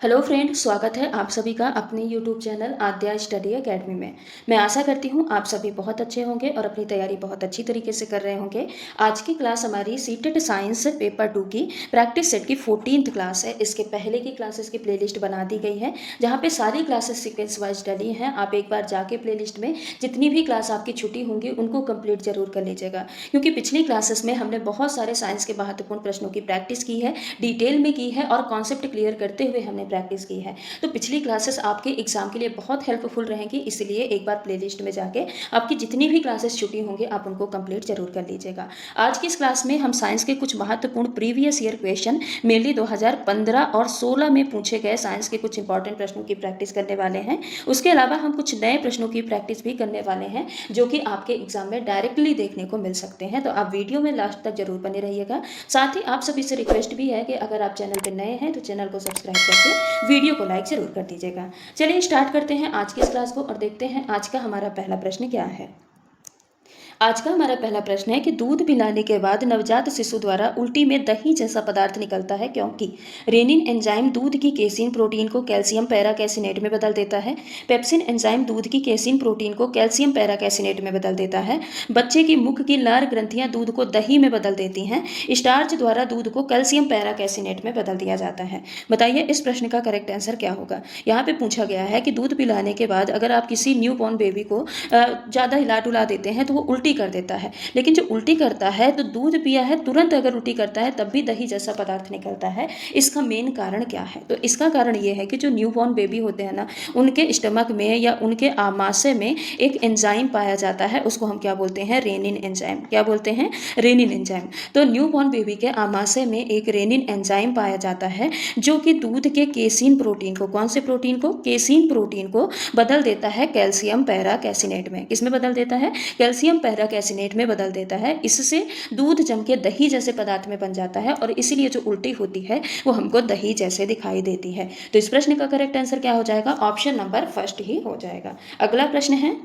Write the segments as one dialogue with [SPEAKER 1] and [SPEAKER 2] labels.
[SPEAKER 1] Hello friend, स्वागत है आप सभी का अपने यूट्यूब चैनल आद्या स्टडी एकेडमी में। मैं आशा करती हूँ आप सभी बहुत अच्छे होंगे और अपनी तैयारी बहुत अच्छी तरीके से कर रहे होंगे। आज की क्लास हमारी सीटेट साइंस पेपर 2 की प्रैक्टिस सेट की 14th क्लास है। इसके पहले की क्लासेस की प्लेलिस्ट बना दी गई है, जहाँ पे सारी क्लासेस सीक्वेंस वाइज डली हैं। आप एक बार जाके प्लेलिस्ट में जितनी भी क्लास आपकी छुट्टी होंगी उनको कंप्लीट जरूर कर लीजिएगा, क्योंकि पिछली क्लासेस में हमने बहुत सारे साइंस के महत्वपूर्ण प्रश्नों की प्रैक्टिस की है, डिटेल में की है और कॉन्सेप्ट क्लियर करते हुए हमने प्रैक्टिस की है। तो पिछली क्लासेस आपके एग्जाम के लिए बहुत हेल्पफुल रहेंगी, इसलिए एक बार प्लेलिस्ट में जाके आपकी जितनी भी क्लासेस छुट्टी होंगी आप उनको कंप्लीट जरूर कर लीजिएगा। आज की इस क्लास में हम साइंस के कुछ महत्वपूर्ण प्रीवियस ईयर क्वेश्चन मेनली 2015 और 16 में पूछे गए साइंस के कुछ इंपॉर्टेंट प्रश्नों की प्रैक्टिस करने वाले हैं। उसके अलावा हम कुछ नए प्रश्नों की प्रैक्टिस भी करने वाले हैं, जो कि आपके एग्जाम में डायरेक्टली देखने को मिल सकते हैं। तो आप वीडियो में लास्ट तक जरूर बने रहिएगा। साथ ही आप सभी से रिक्वेस्ट भी है कि अगर आप चैनल पर नए हैं तो चैनल को सब्सक्राइब करके वीडियो को लाइक जरूर कर दीजिएगा। चलिए स्टार्ट करते हैं आज की इस क्लास को और देखते हैं आज का हमारा पहला प्रश्न क्या है। आज का हमारा पहला प्रश्न है कि दूध पिलाने के बाद नवजात शिशु द्वारा उल्टी में दही जैसा पदार्थ निकलता है, क्योंकि रेनिन एंजाइम दूध की केसिन प्रोटीन को कैल्शियम पैराकैसिनेट में बदल देता है, पेप्सिन एंजाइम दूध की केसिन प्रोटीन को कैल्शियम पैराकैसिनेट में बदल देता है, बच्चे की मुख की लार ग्रंथियां दूध को दही में बदल देती हैं, स्टार्च द्वारा दूध को कैल्शियम पैराकैसिनेट में बदल दिया जाता है। बताइए इस प्रश्न का करेक्ट आंसर क्या होगा। यहाँ पे पूछा गया है कि दूध पिलाने के बाद अगर आप किसी न्यू बॉर्न बेबी को ज़्यादा हिला डुला देते हैं तो वो उल्टी कर देता है, लेकिन जो उल्टी करता है तो दूध पिया है तुरंत अगर उल्टी करता है तब भी दही जैसा पदार्थ निकलता है। इसका मेन कारण क्या है? तो इसका कारण ये है कि जो न्यू बॉर्न बेबी होते हैं ना, उनके स्टमक में या उनके आमाशय में एक एंजाइम पाया जाता है, उसको हम क्या बोलते हैं? Renin enzyme. क्या बोलते हैं? Renin enzyme. तो न्यू बॉर्न बेबी के आमाशय में एक रेनिन एंजाइम पाया जाता है, जो कि दूध के केसिन प्रोटीन को, कौन से प्रोटीन को? केसिन प्रोटीन को बदल देता है कैल्शियम पैराकैसिनेट में। किस में बदल देता है? कैल्शियम पैराकैसिनेट में बदल देता है। इससे दूध जम के दही जैसे पदार्थ में बन जाता है और इसीलिए जो उल्टी होती है वो हमको दही जैसे दिखाई देती है। तो इस प्रश्न का करेक्ट आंसर क्या हो जाएगा? ऑप्शन नंबर फर्स्ट ही हो जाएगा। अगला प्रश्न है,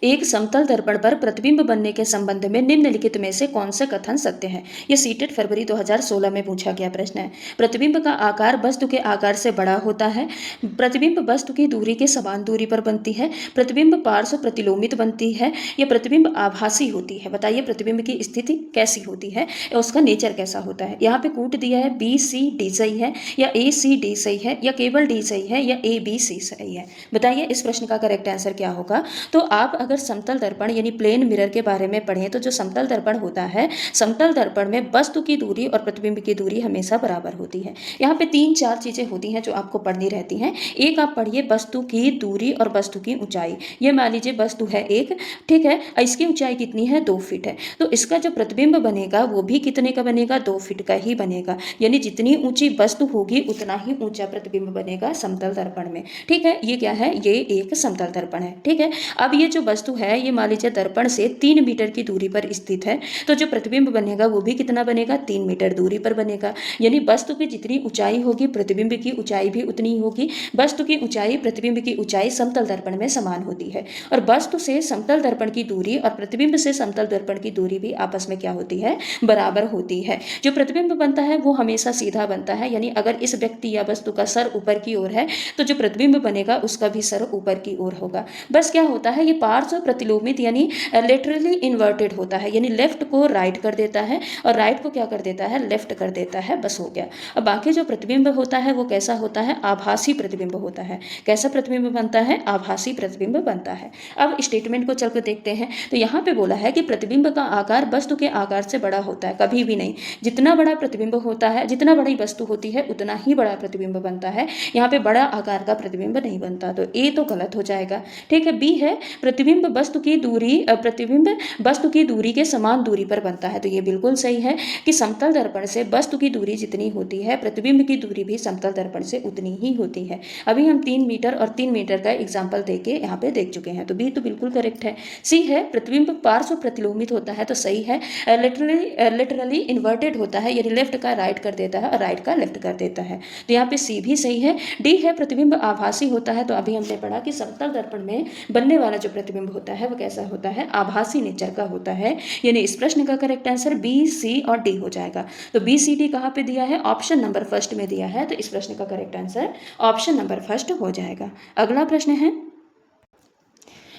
[SPEAKER 1] एक समतल दर्पण पर प्रतिबिंब बनने के संबंध में निम्नलिखित में से कौन से कथन सत्य है? यह सीटेट फरवरी 2016 में पूछा गया प्रश्न है। प्रतिबिंब का आकार वस्तु के आकार से बड़ा होता है, प्रतिबिंब वस्तु की दूरी के समान दूरी पर बनती है, प्रतिबिंब पार्श्व प्रतिलोमित बनती है, यह प्रतिबिंब आभासी होती है। बताइए प्रतिबिंब की स्थिति कैसी होती है, उसका नेचर कैसा होता है। यहाँ पे कूट दिया है बी सी डी सही है या ए सी डी सही है या केवल डी सही है या ए बी सी सही है। बताइए इस प्रश्न का करेक्ट आंसर क्या होगा। तो आप अगर समतल दर्पण यानी प्लेन मिरर के बारे में पढ़ें तो जो समतल दर्पण होता है, समतल दर्पण में वस्तु की दूरी और प्रतिबिंब की दूरी हमेशा बराबर होती है। यहाँ पे 3-4 चीजें होती हैं जो आपको पढ़नी रहती हैं। एक आप पढ़िए वस्तु की दूरी और वस्तु की ऊंचाई। ये मान लीजिए वस्तु है एक, ठीक है, इसकी ऊंचाई कितनी है? 2 फीट है। तो इसका जो प्रतिबिंब बनेगा वो भी कितने का बनेगा? 2 फीट का ही बनेगा। यानी जितनी ऊंची वस्तु होगी उतना ही ऊंचा प्रतिबिंब बनेगा समतल दर्पण में। ठीक है, ये क्या है? ये एक समतल दर्पण है। ठीक है, अब ये जो वस्तु है ये मान लीजिए दर्पण से 3 मीटर की दूरी पर स्थित है, तो जो प्रतिबिंब बनेगा वो भी कितना बनेगा? 3 मीटर दूरी पर बनेगा। यानी वस्तु की जितनी ऊंचाई होगी प्रतिबिंब की ऊंचाई भी उतनी ही होगी। वस्तु की ऊंचाई प्रतिबिंब की ऊंचाई समतल दर्पण में समान होती है, और वस्तु से समतल दर्पण की दूरी और प्रतिबिंब से समतल दर्पण की दूरी भी आपस में क्या होती है? बराबर होती है। जो प्रतिबिंब बनता है वो हमेशा सीधा बनता है, यानी अगर इस व्यक्ति या वस्तु का सर ऊपर की ओर है तो जो प्रतिबिंब बनेगा उसका भी सर ऊपर की ओर होगा। बस क्या होता है, ये पार्श्व प्रतिलोमित यानी लेटरली इन्वर्टेड होता है, यानी लेफ्ट को राइट कर देता है और राइट को क्या कर देता है? लेफ्ट कर देता है। बस हो गया। अब बाकी जो प्रतिबिंब होता है वो कैसा होता है? आभासी प्रतिबिंब होता है। कैसा प्रतिबिंब बनता है? आभासी प्रतिबिंब बनता है। अब स्टेटमेंट को चल कर देखते हैं। तो यहाँ पे बोला है कि प्रतिबिंब का आकार वस्तु के आकार से बड़ा होता है, कभी भी नहीं। जितना बड़ा प्रतिबिंब होता है, जितना बड़ी वस्तु होती है उतना ही बड़ा प्रतिबिंब बनता है। यहाँ पे बड़ा आकार का प्रतिबिंब नहीं बनता, तो ए तो गलत हो जाएगा। ठीक है, बी है प्रतिबिंब वस्तु की दूरी, प्रतिबिंब वस्तु की दूरी के समान दूरी पर बनता है। तो ये बिल्कुल सही है कि समतल दर्पण से वस्तु की दूरी जितनी होती है प्रतिबिंब की दूरी भी समतल दर्पण से उतनी ही होती है। अभी हम 3 मीटर और 3 मीटर का एग्जाम्पल देके यहाँ पे देख चुके हैं, तो बी तो बिल्कुल करेक्ट है। सी है प्रतिबिंब पार्श्व प्रतिलोमित होता है, तो सही है। लिटरली इन्वर्टेड होता है, यानी लेफ्ट का राइट कर देता है और राइट का लेफ्ट कर देता है, तो यहाँ पे सी भी सही है। डी है प्रतिबिंब आभासी होता है, तो अभी हमने पढ़ा कि समतल दर्पण में बनने वाला जो प्रतिबिंब प्रतिबिंब होता है वो कैसा होता है, आभासी नेचर का होता है। यानी इस प्रश्न का करेक्ट आंसर बी, सी और डी हो जाएगा। तो बी सी डी कहाँ पे दिया है, ऑप्शन नंबर फर्स्ट में दिया है, तो इस प्रश्न का correct answer option number first हो जाएगा। अगला प्रश्न है,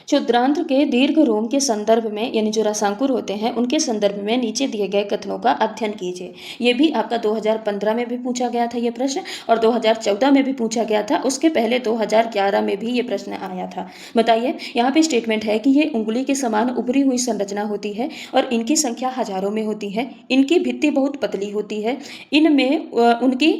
[SPEAKER 1] क्षुद्रांत्र के दीर्घ रोम के संदर्भ में, यानी जो रसांकुर होते हैं उनके संदर्भ में नीचे दिए गए कथनों का अध्ययन कीजिए। ये भी आपका 2015 में भी पूछा गया था ये प्रश्न, और 2014 में भी पूछा गया था, उसके पहले 2011 में भी ये प्रश्न आया था। बताइए, यहाँ पे स्टेटमेंट है कि ये उंगली के समान उभरी हुई संरचना होती है और इनकी संख्या हजारों में होती है। इनकी भित्ति बहुत पतली होती है। इनमें उनकी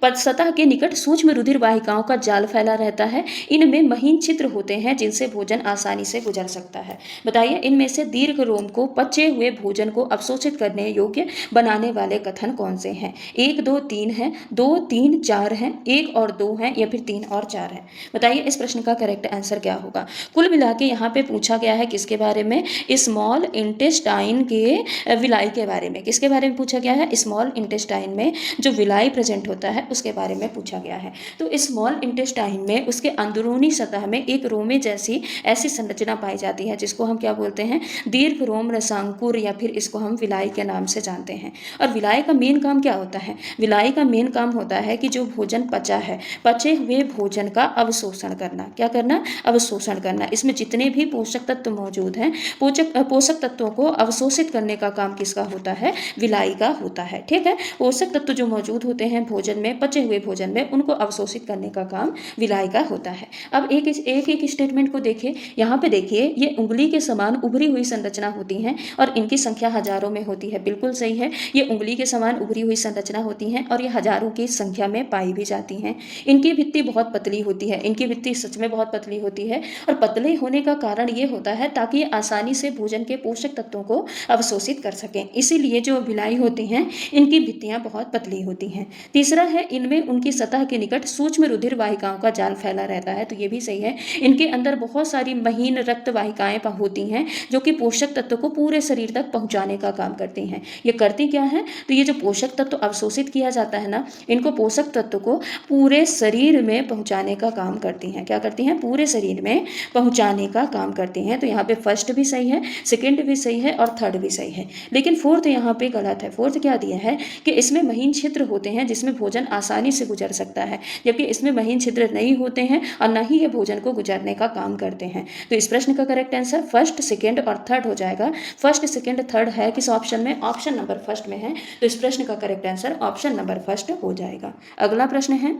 [SPEAKER 1] सतह के निकट सूक्ष्म रुधिर वाहिकाओं का जाल फैला रहता है। इनमें महीन छिद्र होते हैं जिनसे भोजन आसानी से गुजर सकता है। बताइए, इनमें से दीर्घ रोम को पचे हुए भोजन को अवशोषित करने योग्य बनाने वाले कथन कौन से हैं? 1, 2, 3 है, 2, 3, 4 है, 1 और 2 है, या फिर 3 और 4 है? बताइए इस प्रश्न का करेक्ट आंसर क्या होगा। कुल मिला के यहाँ पे पूछा गया है किसके बारे में, स्मॉल इंटेस्टाइन के विलाई के बारे में। किसके बारे में पूछा गया है, स्मॉल इंटेस्टाइन में जो विलाई प्रेजेंट होता है उसके बारे में पूछा गया है। तो स्मॉल इंटेस्टाइन में उसके अंदरूनी सतह में एक रोमे जैसी ऐसी संरचना पाई जाती है जिसको हम क्या बोलते हैं, दीर्घ रोम रसांकुर, या फिर इसको हम विलाई के नाम से जानते हैं। और विलाई का मेन काम क्या होता है, विलाई का मेन काम होता है कि जो भोजन पचा है, पचे हुए भोजन का अवशोषण करना। क्या करना, अवशोषण करना। इसमें जितने भी पोषक तत्व मौजूद हैं, पोषक तत्वों को अवशोषित करने का काम किसका होता है, विलाई का होता है। ठीक है, पोषक तत्व जो मौजूद होते हैं भोजन में, पचे हुए भोजन में, उनको अवशोषित करने का काम विलाई का होता है। अब एक स्टेटमेंट को देखिए। यहाँ पे देखिए, ये उंगली के समान उभरी हुई संरचना होती हैं और इनकी संख्या हजारों में होती है। बिल्कुल सही है, ये उंगली के समान उभरी हुई संरचना होती हैं और ये हजारों की संख्या में पाई भी जाती हैं। इनकी भित्ति बहुत पतली होती है, इनकी भित्ति सच में बहुत पतली होती है, और पतले होने का कारण ये होता है ताकि ये आसानी से भोजन के पोषक तत्वों को अवशोषित कर सकें। इसीलिए जो विलाई होती हैं इनकी भित्तियां बहुत पतली होती हैं। तीसरा है, इनमें उनकी सतह के निकट सूक्ष्म रुधिर वाहिकाओं का जाल फैला रहता है। तो ये भी सही है, इनके अंदर बहुत सारी महीन रक्त वाहिकाएं होती हैं जो कि पोषक तत्व को पूरे शरीर तक पहुंचाने का काम करती हैं। ये करती क्या है, तो ये जो पोषक तत्व अवशोषित किया जाता है ना, इनको पोषक तत्व को पूरे शरीर में पहुंचाने का काम करती हैं। क्या करती हैं, पूरे शरीर में पहुंचाने का काम करती हैं। तो यहाँ पे फर्स्ट भी सही है, सेकंड भी सही है और थर्ड भी सही है, लेकिन फोर्थ यहाँ पे गलत है। फोर्थ क्या दिया है कि इसमें महीन छिद्र होते हैं जिसमें भोजन आसानी से गुजर सकता है, जबकि इसमें महीन छिद्र नहीं होते हैं और न ही ये भोजन को गुजरने का काम करते हैं। तो इस प्रश्न का करेक्ट आंसर फर्स्ट, सेकंड और थर्ड हो जाएगा। फर्स्ट, सेकंड, थर्ड है किस ऑप्शन में, ऑप्शन नंबर फर्स्ट में है। तो इस प्रश्न का correct answer option number first हो जाएगा। अगला प्रश्न है,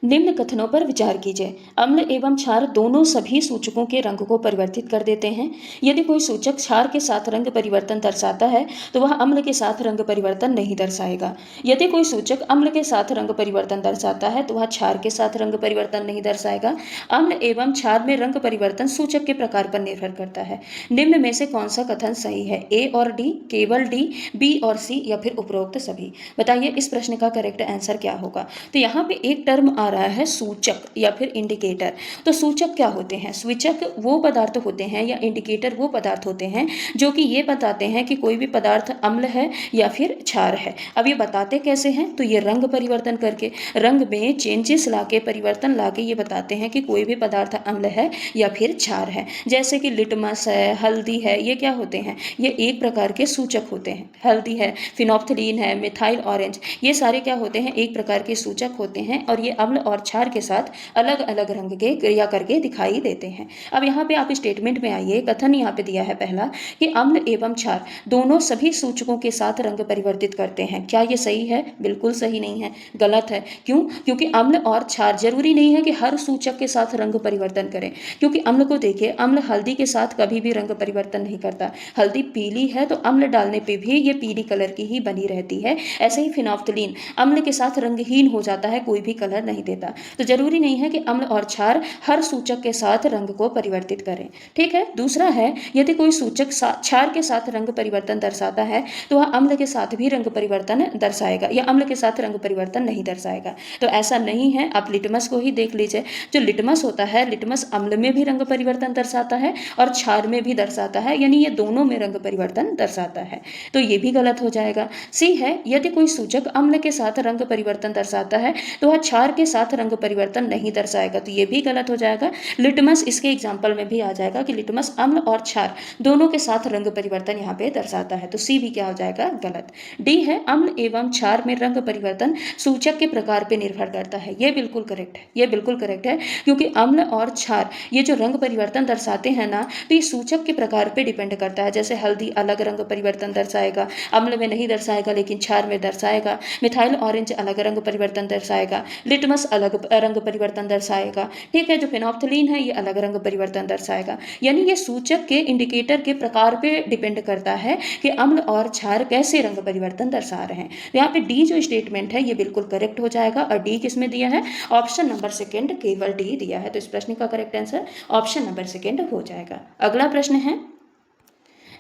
[SPEAKER 1] निम्न कथनों पर विचार कीजिए। अम्ल एवं क्षार दोनों सभी सूचकों के रंग को परिवर्तित कर देते हैं। यदि कोई सूचक क्षार के साथ रंग परिवर्तन दर्शाता है तो वह अम्ल के साथ रंग परिवर्तन नहीं दर्शाएगा। यदि कोई सूचक अम्ल के साथ रंग परिवर्तन दर्शाता है तो वह क्षार के साथ रंग परिवर्तन नहीं दर्शाएगा। अम्ल एवं क्षार में रंग परिवर्तन सूचक के प्रकार पर निर्भर करता है। निम्न में से कौन सा कथन सही है, ए और डी, केवल डी, बी और सी, या फिर उपरोक्त सभी? बताइए इस प्रश्न का करेक्ट आंसर क्या होगा। तो यहाँ पे एक टर्म आ रहा है सूचक या फिर इंडिकेटर। तो सूचक क्या होते हैं, सूचक वो पदार्थ होते हैं या इंडिकेटर वो पदार्थ होते हैं जो कि ये बताते हैं कि कोई भी पदार्थ अम्ल है या फिर क्षार है। अब ये बताते कैसे हैं, तो ये रंग परिवर्तन करके, रंग में चेंजेस लाके, परिवर्तन लाके ये बताते हैं कि कोई भी पदार्थ अम्ल है या फिर क्षार है। जैसे कि लिटमस है, हल्दी है, ये क्या होते हैं, ये एक प्रकार के सूचक होते हैं। हल्दी है, फिनोप्थलीन है, मिथाइल ऑरेंज, ये सारे क्या होते हैं, एक प्रकार के सूचक होते हैं और ये अम्ल और क्षार के साथ अलग अलग रंग के क्रिया करके दिखाई देते हैं। अब यहाँ पे आप स्टेटमेंट में आइए, कथन यहाँ पे दिया है पहला कि अम्ल एवं क्षार दोनों सभी सूचकों के साथ रंग परिवर्तित करते हैं। क्या ये सही है? बिल्कुल सही नहीं है, गलत है। क्यों? क्योंकि अम्ल और क्षार जरूरी नहीं है कि हर सूचक के साथ रंग परिवर्तन करें, क्योंकि अम्ल को देखिए, अम्ल हल्दी के साथ कभी भी रंग परिवर्तन नहीं करता। हल्दी पीली है तो अम्ल डालने पे भी ये पीली कलर की ही बनी रहती है। ऐसे ही फिनोप्थलीन अम्ल के साथ रंगहीन हो जाता है, कोई भी कलर नहीं देता। तो जरूरी नहीं है कि अम्ल और क्षार हर सूचक के साथ रंग को परिवर्तित करें। ठीक है। दूसरा है, यदि कोई सूचक क्षार के साथ रंग परिवर्तन दर्शाता है तो वह अम्ल के साथ भी रंग परिवर्तन दर्शाएगा या अम्ल के साथ रंग परिवर्तन नहीं दर्शाएगा। तो ऐसा नहीं है। आप लिटमस को ही देख लीजिए, जो लिटमस होता है, लिटमस अम्ल में भी रंग परिवर्तन दर्शाता है और क्षार में भी दर्शाता है, यानी ये दोनों में रंग परिवर्तन दर्शाता है। तो ये भी गलत हो जाएगा। सी है, यदि कोई सूचक अम्ल के साथ रंग परिवर्तन दर्शाता है तो वह क्षार के साथ रंग परिवर्तन नहीं दर्शाएगा, तो ये भी गलत हो जाएगा। लिटमस इसके एग्जाम्पल में भी आ जाएगा कि लिटमस अम्ल और क्षार दोनों के साथ रंग परिवर्तन यहाँ पे दर्शाता है, तो सी भी क्या हो जाएगा, गलत। डी है अम्ल एवं क्षार में रंग परिवर्तन सूचक के प्रकार पे निर्भर करता है, ये बिल्कुल करेक्ट है, ये बिल्कुल करेक्ट है, क्योंकि अम्ल और क्षार ये जो रंग परिवर्तन दर्शाते हैं ना, तो ये सूचक के प्रकार पे डिपेंड करता है। जैसे हल्दी अलग रंग परिवर्तन दर्शाएगा, अम्ल में नहीं दर्शाएगा लेकिन क्षार में दर्शाएगा। मिथाइल ऑरेंज अलग रंग परिवर्तन दर्शाएगा, लिटमस अलग रंग परिवर्तन दर्शाएगा, ठीक है। जो फेनोल्फथलीन है ये अलग रंग परिवर्तन दर्शाएगा। यानी ये सूचक के इंडिकेटर के प्रकार पे डिपेंड करता है कि अम्ल और क्षार कैसे रंग परिवर्तन दर्शा रहे हैं। तो यहाँ पे डी जो स्टेटमेंट है ये बिल्कुल करेक्ट हो जाएगा। और डी किसमें दिया है, ऑप्शन नंबर सेकेंड केवल डी दिया है, तो इस प्रश्न का correct answer option number second हो जाएगा। अगला प्रश्न है,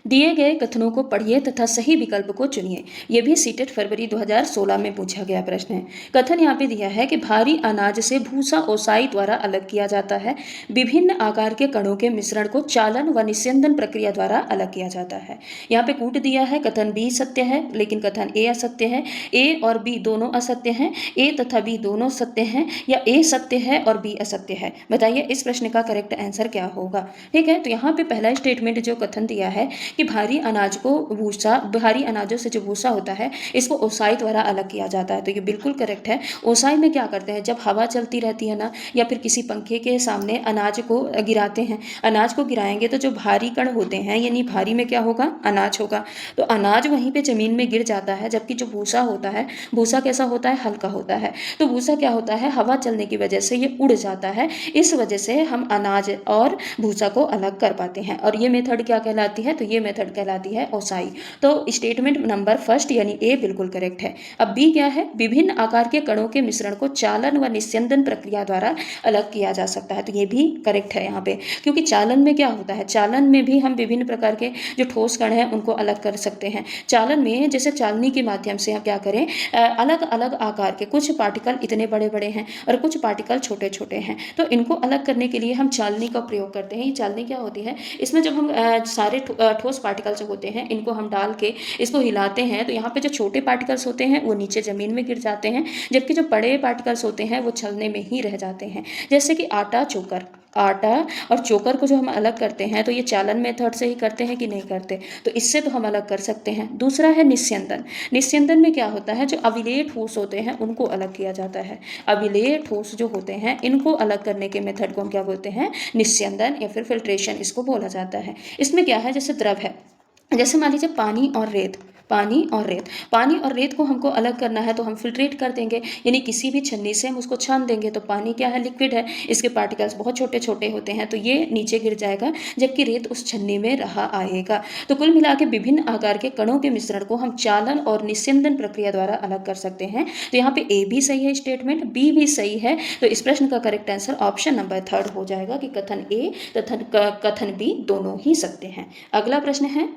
[SPEAKER 1] दिए गए कथनों को पढ़िए तथा सही विकल्प को चुनिए। यह भी सीटेट फरवरी 2016 में पूछा गया प्रश्न है। कथन यहाँ पे दिया है कि भारी अनाज से भूसा ओसाई द्वारा अलग किया जाता है, विभिन्न आकार के कणों के मिश्रण को चालन व निस्यंदन प्रक्रिया द्वारा अलग किया जाता है। यहाँ पे कूट दिया है, कथन बी सत्य है लेकिन कथन ए असत्य है। ए और बी दोनों असत्य हैं, ए तथा बी दोनों सत्य हैं, या ए सत्य है और बी असत्य है। बताइए इस प्रश्न का करेक्ट आंसर क्या होगा। ठीक है, तो यहाँ पे पहला स्टेटमेंट जो कथन दिया है कि भारी अनाज को भूसा, भारी अनाजों से जो भूसा होता है इसको ओसाई द्वारा अलग किया जाता है, तो ये बिल्कुल करेक्ट है। ओसाई में क्या करते हैं, जब हवा चलती रहती है ना, या फिर किसी पंखे के सामने अनाज को गिराते हैं, अनाज को गिराएंगे तो जो भारी कण होते हैं, यानी भारी में क्या होगा, अनाज होगा, तो अनाज वहीं पे जमीन में गिर जाता है। जबकि जो भूसा होता है, भूसा कैसा होता है, हल्का होता है, तो भूसा क्या होता है, हवा चलने की वजह से ये उड़ जाता है। इस वजह से हम अनाज और भूसा को अलग कर पाते हैं, और ये मेथड क्या कहलाती है, तो ये मेथड कहलाती है ओसाई। तो स्टेटमेंट नंबर फर्स्ट यानी ए बिल्कुल करेक्ट है। अब बी क्या है, विभिन्न आकार के कणों के मिश्रण को चालन व निस्यंदन प्रक्रिया द्वारा अलग किया जा सकता है, तो ये भी करेक्ट है यहाँ पे, क्योंकि चालन में क्या होता है, चालन में भी हम विभिन्न प्रकार के जो ठोस कण हैं उनको अलग कर सकते हैं। चालन में जैसे चालनी के माध्यम से हम क्या करें, अलग अलग आकार के कुछ पार्टिकल इतने बड़े बड़े हैं और कुछ पार्टिकल छोटे छोटे हैं, तो इनको अलग करने के लिए हम चालनी का प्रयोग करते हैं। ये चालनी क्या होती है, इसमें जब हम सारे ठोस पार्टिकल्स होते हैं इनको हम डाल के इसको हिलाते हैं, तो यहाँ पे जो छोटे पार्टिकल्स होते हैं वो नीचे ज़मीन में गिर जाते हैं, जबकि जो बड़े पार्टिकल्स होते हैं वो चलने में ही रह जाते हैं। जैसे कि आटा चोकर, आटा और चोकर को जो हम अलग करते हैं तो ये चालन मेथड से ही करते हैं कि नहीं करते, तो इससे तो हम अलग कर सकते हैं। दूसरा है निस्यंदन। निस्यंदन में क्या होता है, जो अविलेय ठोस होते हैं उनको अलग किया जाता है। अविलेय ठोस जो होते हैं इनको अलग करने के मेथड को हम क्या बोलते हैं, निस्यंदन या फिर फिल्ट्रेशन इसको बोला जाता है। इसमें क्या है, जैसे द्रव है, जैसे मान लीजिए पानी और रेत, पानी और रेत, पानी और रेत को हमको अलग करना है तो हम फिल्ट्रेट कर देंगे, यानी किसी भी छन्नी से हम उसको छान देंगे, तो पानी क्या है, लिक्विड है, इसके पार्टिकल्स बहुत छोटे छोटे होते हैं, तो ये नीचे गिर जाएगा, जबकि रेत उस छन्नी में रहा आएगा। तो कुल मिला के विभिन्न आकार के कणों के मिश्रण को हम चालन और निस्यंदन प्रक्रिया द्वारा अलग कर सकते हैं। तो यहाँ पे ए भी सही है स्टेटमेंट, बी भी सही है, तो इस प्रश्न का correct answer option number third हो जाएगा कि कथन ए तथा कथन बी दोनों ही सत्य हैं। अगला प्रश्न है,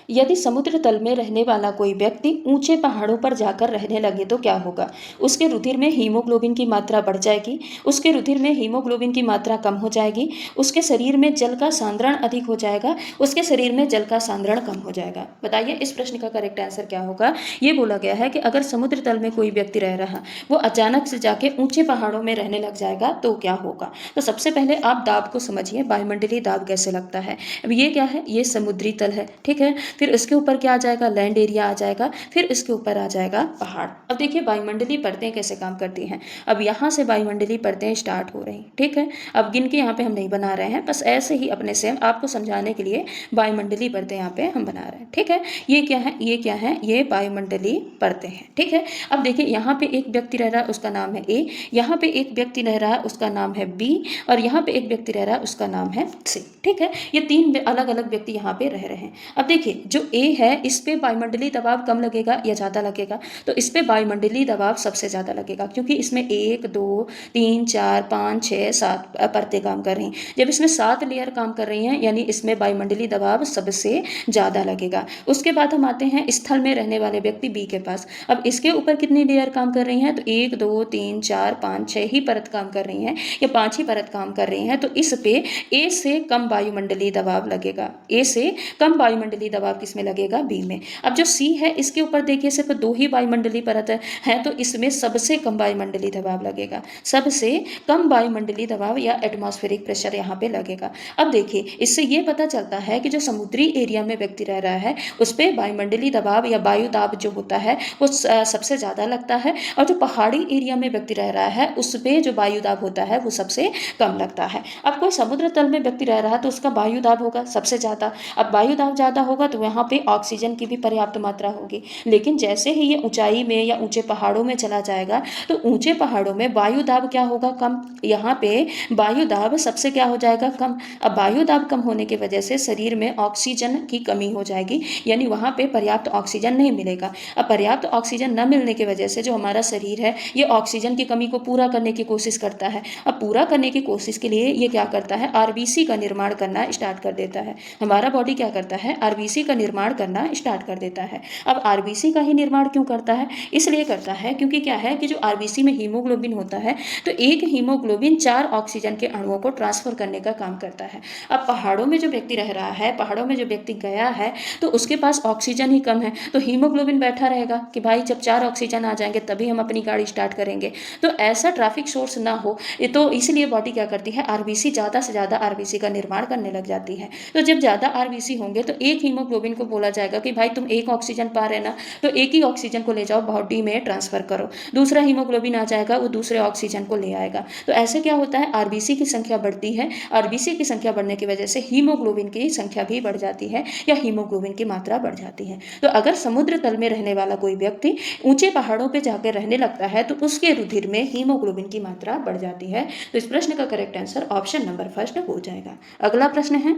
[SPEAKER 1] यदि समुद्र तल में रहने वाला कोई व्यक्ति ऊंचे पहाड़ों पर जाकर रहने लगे तो क्या होगा। उसके रुधिर में हीमोग्लोबिन की मात्रा बढ़ जाएगी, उसके रुधिर में हीमोग्लोबिन की मात्रा कम हो जाएगी, उसके शरीर में जल का सांद्रण अधिक हो जाएगा, उसके शरीर में जल का सांद्रण कम हो जाएगा। बताइए इस प्रश्न का करेक्ट आंसर क्या होगा। ये बोला गया है कि अगर समुद्र तल में कोई व्यक्ति रह रहा, वो अचानक से जाके ऊंचे पहाड़ों में रहने लग जाएगा तो क्या होगा। तो सबसे पहले आप दाब को समझिए, वायुमंडलीय दाब कैसे लगता है। अब ये क्या है, ये समुद्री तल है, ठीक है, फिर इसके ऊपर क्या आ जाएगा, लैंड एरिया आ जाएगा, फिर इसके ऊपर आ जाएगा पहाड़। अब देखिए वायुमंडलीय परतें कैसे काम करती हैं। अब यहाँ से वायुमंडलीय परतें स्टार्ट हो रही, ठीक है, अब गिन के यहाँ पे हम नहीं बना रहे हैं, बस ऐसे ही अपने से आपको समझाने के लिए वायुमंडलीय परतें यहाँ पे हम बना रहे हैं, ठीक है। ये क्या है, ये क्या है, ये वायुमंडलीय परतें हैं, ठीक है। अब देखिए यहाँ पे एक व्यक्ति रह रहा है उसका नाम है ए, यहाँ पे एक व्यक्ति रह रहा है उसका नाम है बी, और यहाँ पे एक व्यक्ति रह रहा है उसका नाम है सी, ठीक है। ये तीन अलग अलग व्यक्ति यहाँ पे रह रहे हैं। अब देखिए जो ए है इस पे वायुमंडलीय दबाव कम लगेगा या ज़्यादा लगेगा, तो इस पे वायुमंडलीय दबाव सबसे ज़्यादा लगेगा, क्योंकि इसमें 1 2 3 4 5 6 7 परतें काम कर रही हैं। जब इसमें 7 लेयर काम कर रही हैं यानी इसमें वायुमंडलीय दबाव सबसे ज़्यादा लगेगा। उसके बाद हम आते हैं स्थल में रहने वाले व्यक्ति बी के पास। अब इसके ऊपर कितनी लेयर काम कर रही हैं, तो 1 2 3 4 5 6 ही परत काम कर रही हैं या 5 ही परत काम कर रही हैं, तो इस पे ए से कम वायुमंडलीय दबाव लगेगा, ए से कम वायुमंडलीय दबाव दबाव किसमें लगेगा, बी में। अब जो सी है इसके ऊपर देखिए सिर्फ 2 ही वायुमंडलीय परत है, तो इसमें सबसे कम वायुमंडलीय दबाव लगेगा, सबसे कम वायुमंडलीय दबाव या एटमॉस्फेरिक प्रेशर यहाँ पे लगेगा। अब देखिए इससे ये पता चलता है कि जो समुद्री एरिया में व्यक्ति रह रहा है उस पर वायुमंडलीय दबाव या वायु दाब जो होता है वो सबसे ज़्यादा लगता है, और जो पहाड़ी एरिया में व्यक्ति रह रहा है उस पर जो वायु दाब होता है वो सबसे कम लगता है। अब कोई समुद्र तल में व्यक्ति रह रहा है तो उसका वायु दाब होगा सबसे ज़्यादा। अब वायु दाब ज़्यादा होगा तो यहाँ पे ऑक्सीजन की भी पर्याप्त मात्रा होगी, लेकिन जैसे ही ये ऊंचाई में या ऊंचे पहाड़ों में चला जाएगा तो ऊंचे पहाड़ों में वायु दाब क्या होगा, कम। यहाँ पे वायु दाब सबसे क्या हो जाएगा, कम। अब वायु दाब कम होने की वजह से शरीर में ऑक्सीजन की कमी हो जाएगी, यानी वहाँ पे पर्याप्त ऑक्सीजन नहीं मिलेगा। अब पर्याप्त ऑक्सीजन न मिलने की वजह से जो हमारा शरीर है ये ऑक्सीजन की कमी को पूरा करने की कोशिश करता है। अब पूरा करने की कोशिश के लिए ये क्या करता है, आरबीसी का निर्माण करना स्टार्ट कर देता है। हमारा बॉडी क्या करता है, आरबीसी का निर्माण करना स्टार्ट कर देता है। अब आरबीसी का ही निर्माण क्यों करता है, इसलिए करता है क्योंकि क्या है कि जो आरबीसी में हीमोग्लोबिन होता है तो एक हीमोग्लोबिन 4 ऑक्सीजन के अणुओं को ट्रांसफर करने का काम करता है। अब पहाड़ों में जो व्यक्ति रह रहा है, पहाड़ों में जो व्यक्ति गया है तो उसके पास ऑक्सीजन ही कम है, तो हीमोग्लोबिन बैठा रहेगा कि भाई जब 4 ऑक्सीजन आ जाएंगे तभी हम अपनी गाड़ी स्टार्ट करेंगे। तो ऐसा ट्रैफिक सोर्स ना हो, तो इसलिए बॉडी क्या करती है, आरबीसी ज़्यादा से ज़्यादा आरबीसी का निर्माण करने लग जाती है। तो जब ज़्यादा आरबीसी होंगे तो एक हीमोग्लोबिन को बोला जाएगा कि भाई तुम एक ऑक्सीजन पा रहे ना, तो एक ही ऑक्सीजन को ले जाओ बॉडी में ट्रांसफर करो। दूसरा हीमोग्लोबिन आ जाएगा, वो दूसरे ऑक्सीजन को ले आएगा। तो ऐसे क्या होता है, आरबीसी की संख्या बढ़ती है, आरबीसी की संख्या बढ़ने की वजह से हीमोग्लोबिन की संख्या भी बढ़ जाती है या हीमोग्लोबिन की मात्रा बढ़ जाती है। तो अगर समुद्र तल में रहने वाला कोई व्यक्ति ऊंचे पहाड़ों पर जाकर रहने लगता है तो उसके रुधिर में हीमोग्लोबिन की मात्रा बढ़ जाती है। तो इस प्रश्न का correct answer option number first हो जाएगा। अगला प्रश्न है,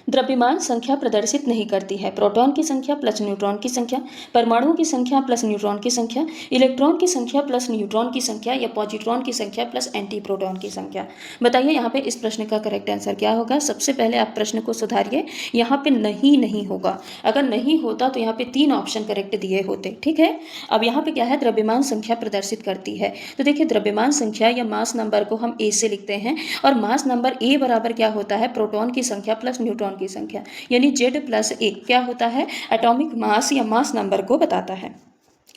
[SPEAKER 1] द्रव्यमान संख्या प्रदर्शित नहीं करती है, प्रोटॉन की संख्या प्लस न्यूट्रॉन की संख्या, परमाणुओं की संख्या प्लस न्यूट्रॉन की संख्या, इलेक्ट्रॉन की संख्या प्लस न्यूट्रॉन की संख्या या पॉजिट्रॉन की संख्या प्लस एंटी प्रोटॉन की संख्या। बताइए यहाँ पे इस प्रश्न का करेक्ट आंसर क्या होगा। सबसे पहले आप प्रश्न को सुधारिए, यहाँ पे नहीं होगा। अगर नहीं होता तो यहाँ पे 3 ऑप्शन करेक्ट दिए होते, ठीक है। अब यहाँ पे क्या है, द्रव्यमान संख्या प्रदर्शित करती है, तो देखिए द्रव्यमान संख्या या मास नंबर को हम ए से लिखते हैं, और मास नंबर ए बराबर क्या होता है, प्रोटॉन की संख्या प्लस न्यूट्रॉन की संख्या, यानी Z प्लस ए क्या होता है, एटॉमिक मास या मास नंबर को बताता है,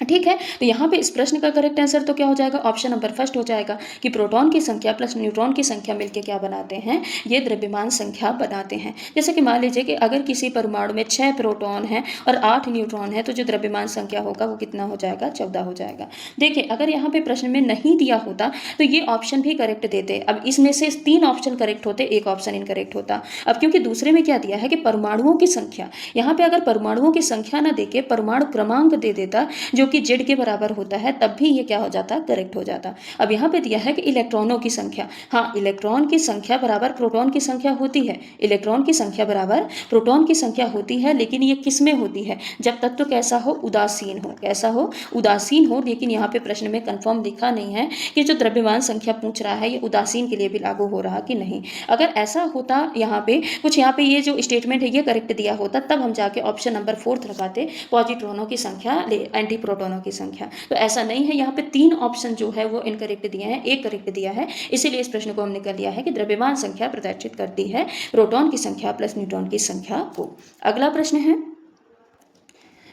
[SPEAKER 1] ठीक है। तो यहाँ पे इस प्रश्न का करेक्ट आंसर तो क्या हो जाएगा, ऑप्शन नंबर फर्स्ट हो जाएगा कि प्रोटॉन की संख्या प्लस न्यूट्रॉन की संख्या मिलकर क्या बनाते हैं, ये द्रव्यमान संख्या बनाते हैं। जैसे कि मान लीजिए कि अगर किसी परमाणु में 6 प्रोटॉन है और 8 न्यूट्रॉन है तो जो द्रव्यमान संख्या होगा वो कितना हो जाएगा, 14 हो जाएगा। देखिए अगर यहाँ पे प्रश्न में नहीं दिया होता तो ये ऑप्शन भी करेक्ट देते। अब इसमें से 3 ऑप्शन करेक्ट होते, एक ऑप्शन इनकरेक्ट होता। अब क्योंकि दूसरे में क्या दिया है कि परमाणुओं की संख्या, यहाँ पे अगर परमाणुओं की संख्या ना देके परमाणु क्रमांक दे देता जो कि Z के बराबर होता है, तब भी ये क्या हो जाता, करेक्ट हो जाता। अब यहाँ पे दिया है कि इलेक्ट्रॉनों की संख्या, हाँ इलेक्ट्रॉन की संख्या बराबर प्रोटॉन की संख्या होती है, इलेक्ट्रॉन की संख्या बराबर प्रोटॉन की संख्या होती है, लेकिन ये किस में होती है, जब तत्व कैसा हो, उदासीन हो, कैसा हो, उदासीन हो। लेकिन यहाँ पे प्रश्न में कंफर्म लिखा नहीं है कि जो द्रव्यमान संख्या पूछ रहा है ये उदासीन के लिए भी लागू हो रहा कि नहीं। अगर ऐसा होता यहाँ पे कुछ, यहाँ पे ये जो स्टेटमेंट है ये करेक्ट दिया होता, तब हम जाके ऑप्शन नंबर 4 लगाते, पॉजिट्रॉनों की संख्या एंटी प्रोटॉनों की संख्या। तो ऐसा नहीं है, यहाँ पे 3 ऑप्शन जो है वो इनकरेक्ट दिए हैं, एक करेक्ट दिया है, इसीलिए इस प्रश्न को हमने कर लिया है कि द्रव्यमान संख्या प्रदर्शित करती है प्रोटॉन की संख्या प्लस न्यूट्रॉन की संख्या को। अगला प्रश्न है,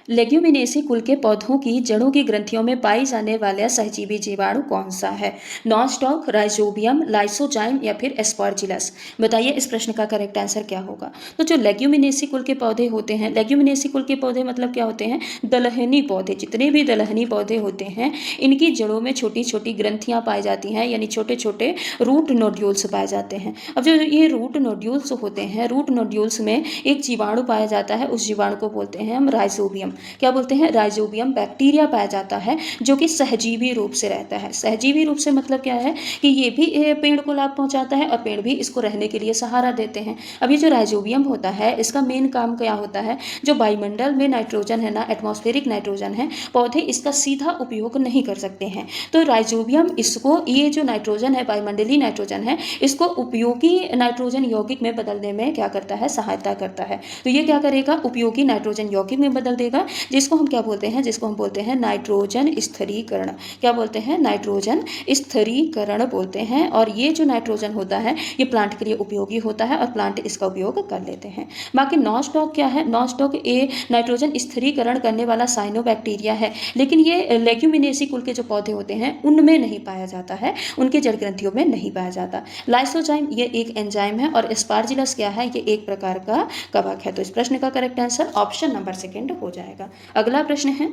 [SPEAKER 1] लेग्यूमिनेसी कुल के पौधों की जड़ों की ग्रंथियों में पाई जाने वाला सहजीवी जीवाणु कौन सा है, नॉनस्टॉक, राइजोबियम, लाइसोजाइम या फिर एस्परजिलस। बताइए इस प्रश्न का करेक्ट आंसर क्या होगा। तो जो लेग्यूमिनेसी कुल के पौधे होते हैं, लेग्यूमिनेसी कुल के पौधे मतलब क्या होते हैं, दलहनी पौधे। जितने भी दलहनी पौधे होते हैं इनकी जड़ों में छोटी छोटी ग्रंथियाँ पाई जाती हैं, यानी छोटे छोटे रूट नोड्यूल्स पाए जाते हैं। अब जो ये रूट नोड्यूल्स होते हैं, रूट नोड्यूल्स में एक जीवाणु पाया जाता है, उस जीवाणु को बोलते हैं हम राइजोबियम। क्या बोलते हैं, राइजोबियम बैक्टीरिया पाया जाता है जो कि सहजीवी रूप से रहता है। सहजीवी रूप से मतलब क्या है कि ये भी पेड़ को लाभ पहुंचाता है और पेड़ भी इसको रहने के लिए सहारा देते हैं। अब ये जो राइजोबियम होता है इसका मेन काम क्या होता है, जो वायुमंडल में नाइट्रोजन है ना, एटमॉस्फेरिक नाइट्रोजन है, पौधे इसका सीधा उपयोग नहीं कर सकते हैं। तो राइजोबियम इसको, ये जो नाइट्रोजन है, वायुमंडलीय नाइट्रोजन है, इसको उपयोगी नाइट्रोजन यौगिक में बदलने में क्या करता है, सहायता करता है। तो ये क्या करेगा, उपयोगी नाइट्रोजन यौगिक में बदल देगा जिसको हम क्या बोलते हैं, जिसको हम बोलते हैं नाइट्रोजन स्थिरीकरण। क्या बोलते हैं, नाइट्रोजन स्थिरीकरण बोलते हैं। और ये जो नाइट्रोजन होता है ये प्लांट के लिए उपयोगी होता है और प्लांट इसका उपयोग कर लेते हैं। बाकी नॉस्टॉक क्या है, नॉस्टॉक ए नाइट्रोजन स्थिरीकरण करने वाला साइनोबैक्टीरिया है, लेकिन ये लेग्यूमिनेसी कुल के जो पौधे होते हैं उनमें नहीं पाया जाता है, उनके जड़ ग्रंथियों में नहीं पाया जाता। लाइसोजाइम ये एक एंजाइम है और एस्पार्जिलस क्या है, ये एक प्रकार का कवक है। तो इस प्रश्न का correct answer option number second हो जाएगा। अगला प्रश्न है,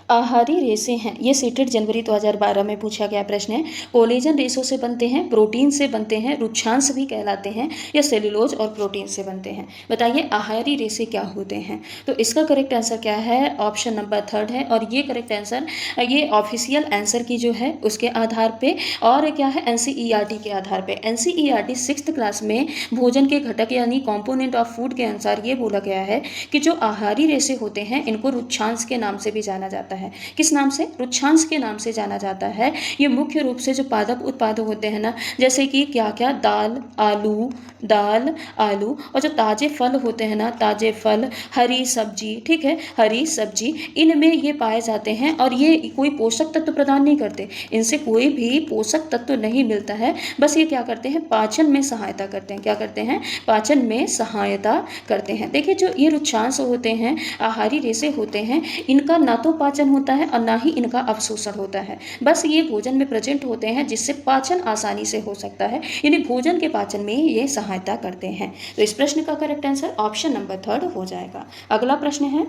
[SPEAKER 1] आहारी रेसे हैं, ये सीटेड जनवरी 2012 में पूछा गया प्रश्न है। कोलेजन रेशों से बनते हैं, प्रोटीन से बनते हैं, रुक्षांश भी कहलाते हैं, या सेलुलोज और प्रोटीन से बनते हैं। बताइए आहारी रेसे क्या होते हैं। तो इसका करेक्ट आंसर क्या है, ऑप्शन नंबर थर्ड है। और ये करेक्ट आंसर ये ऑफिशियल आंसर की जो है उसके आधार पे और क्या है एनसीईआरटी के आधार पे। एनसीईआरटी 6th क्लास में भोजन के घटक यानी कॉम्पोनेंट ऑफ फूड के अनुसार ये बोला गया है कि जो आहारी रेसे होते हैं इनको रुक्षांश के नाम से भी जाना जाता है। किस नाम से, रुक्षांश के नाम से जाना जाता है। ये मुख्य रूप से जो पादप उत्पाद होते हैं ना, जैसे कि क्या क्या, दाल आलू और जो ताजे फल होते हैं ना, ताजे फल, हरी सब्जी, ठीक है, हरी सब्जी, इनमें ये पाए जाते हैं। और ये कोई पोषक तत्व प्रदान नहीं करते, इनसे कोई भी पोषक तत्व नहीं मिलता है, बस ये क्या करते हैं, पाचन में सहायता करते हैं। क्या करते हैं, पाचन में सहायता करते हैं। देखिए जो ये रुक्षांश होते हैं, आहारी रेसे होते हैं, इनका ना तो पाचन होता है और ना ही इनका अवशोषण होता है, बस ये भोजन में प्रेजेंट होते हैं जिससे पाचन आसानी से हो सकता है, यानी भोजन के पाचन में ये सहायता करते हैं। तो इस प्रश्न का correct answer option number third हो जाएगा। अगला प्रश्न है,